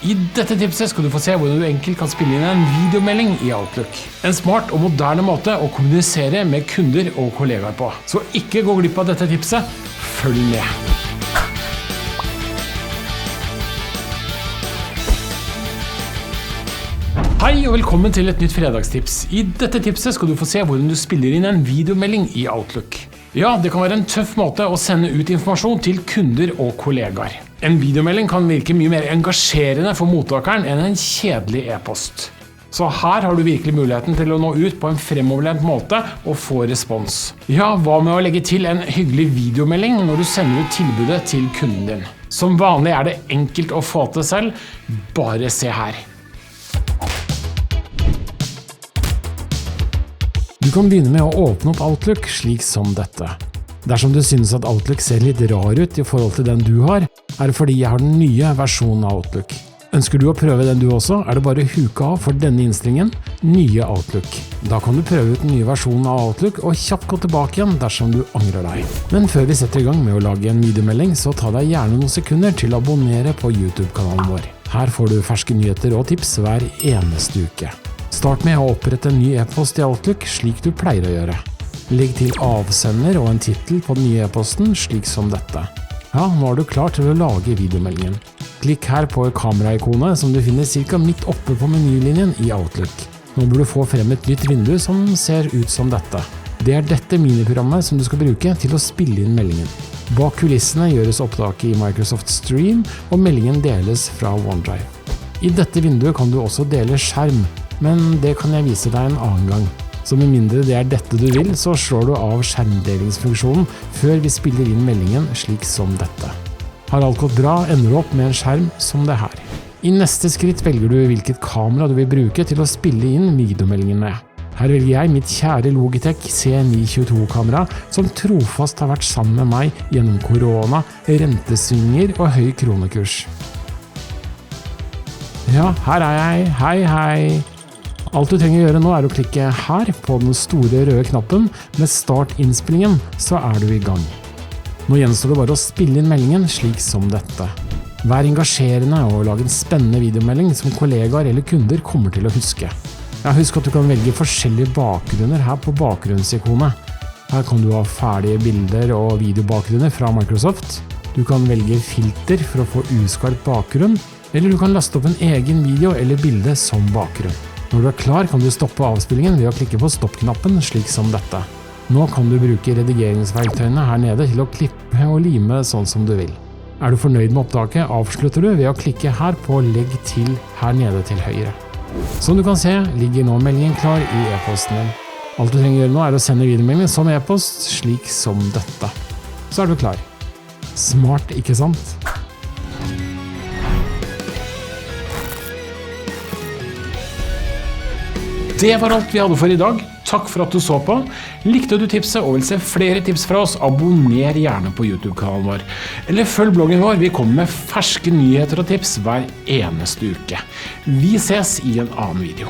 I dette tipset skal du få se hvordan du enkelt kan spille inn en videomelding i Outlook. En smart og moderne måte å kommunisere med kunder og kollegaer på. Så ikke gå glipp av dette tipset. Følg med! Hei og velkommen til et nytt fredagstips. I dette tipset skal du få se hvordan du spiller inn en videomelding i Outlook. Ja, det kan være en tøff måte å sende ut informasjon til kunder og kollegaer. En videomelding kan virke mye mer engasjerende for mottakeren enn en kjedelig e-post. Så her har du virkelig muligheten til å nå ut på en fremoverlent måte og få respons. Ja, hva med å legge til en hyggelig videomelding når du sender ut tilbudet til kunden din? Som vanlig er det enkelt å få til selv, bare se her. Du kan begynne med å åpne opp Outlook slik som dette. Dersom du synes at Outlook ser litt rar ut i forhold til den du har, er det fordi jeg har den nye versjonen av Outlook. Ønsker du å prøve den du også, er det bare å huke av for denne innstillingen, nye Outlook. Da kan du prøve ut den nye versjonen av Outlook og kjapt gå tilbake igjen dersom du angrer deg. Men før vi setter i gang med å lage en videomelding, så ta deg gjerne noen sekunder til å abonnere på YouTube-kanalen vår. Her får du ferske nyheter og tips hver eneste uke. Start med å opprette en ny e-post i Outlook slik du pleier å gjøre. Legg til avsender og en titel på den nye e-posten slik som dette. Ja, nå er du klar til å lage videomeldingen. Klikk her på kameraikonet som du finner cirka midt oppe på menylinjen i Outlook. Nå bør du få frem et nytt vindu som ser ut som dette. Det er dette miniprogrammet som du skal bruke til å spille inn meldingen. Bak kulissene gjøres opptaket i Microsoft Stream, og meldingen deles fra OneDrive. I dette vinduet kan du også dele skjerm, men det kan jeg vise deg en annen gang. Så med mindre det er dette du vil, så slår du av skjermdelingsfunksjonen før vi spiller inn meldingen slik som dette. Har alt gått bra, ender du opp med en skjerm som det her. I neste skritt velger du hvilket kamera du vil bruke til å spille inn videomeldingen med. Her velger jeg mitt kjære Logitech C922-kamera, som trofast har vært sammen med meg gjennom korona, rentesvinger og høy kronekurs. Ja, her er jeg. Hei, hei. Alt du trenger å gjøre nå er å klikke her på den store røde knappen med start innspillingen, så er du i gang. Nå gjenstår det bare å spille inn meldingen slik som dette. Vær engasjerende og lag en spennende videomelding som kollegaer eller kunder kommer til å huske. Ja, husk at du kan velge forskjellige bakgrunner her på bakgrunnsikonet. Her kan du ha ferdige bilder og videobakgrunner fra Microsoft. Du kan velge filter for å få uskarp bakgrunn, eller du kan laste opp en egen video eller bilde som bakgrunn. Når du er klar kan du stoppe avspillingen ved å klikke på stopp-knappen slik som dette. Nå kan du bruke redigeringsverktøyene her nede til å klippe og lime sånn som du vil. Er du fornøyd med opptaket, avslutter du ved å klikke her på legg til her nede til høyre. Som du kan se, ligger nå meldingen klar i e-posten din. Alt du trenger å gjøre nå er å sende videomeldingen som e-post slik som dette. Så er du klar. Smart, ikke sant? Det var alt vi hadde for i dag. Takk for at du så på. Likte du tipset og vil se flere tips fra oss, abonner gjerne på YouTube-kanalen vår. Eller følg bloggen vår, vi kommer med ferske nyheter og tips hver eneste uke. Vi ses i en annen video.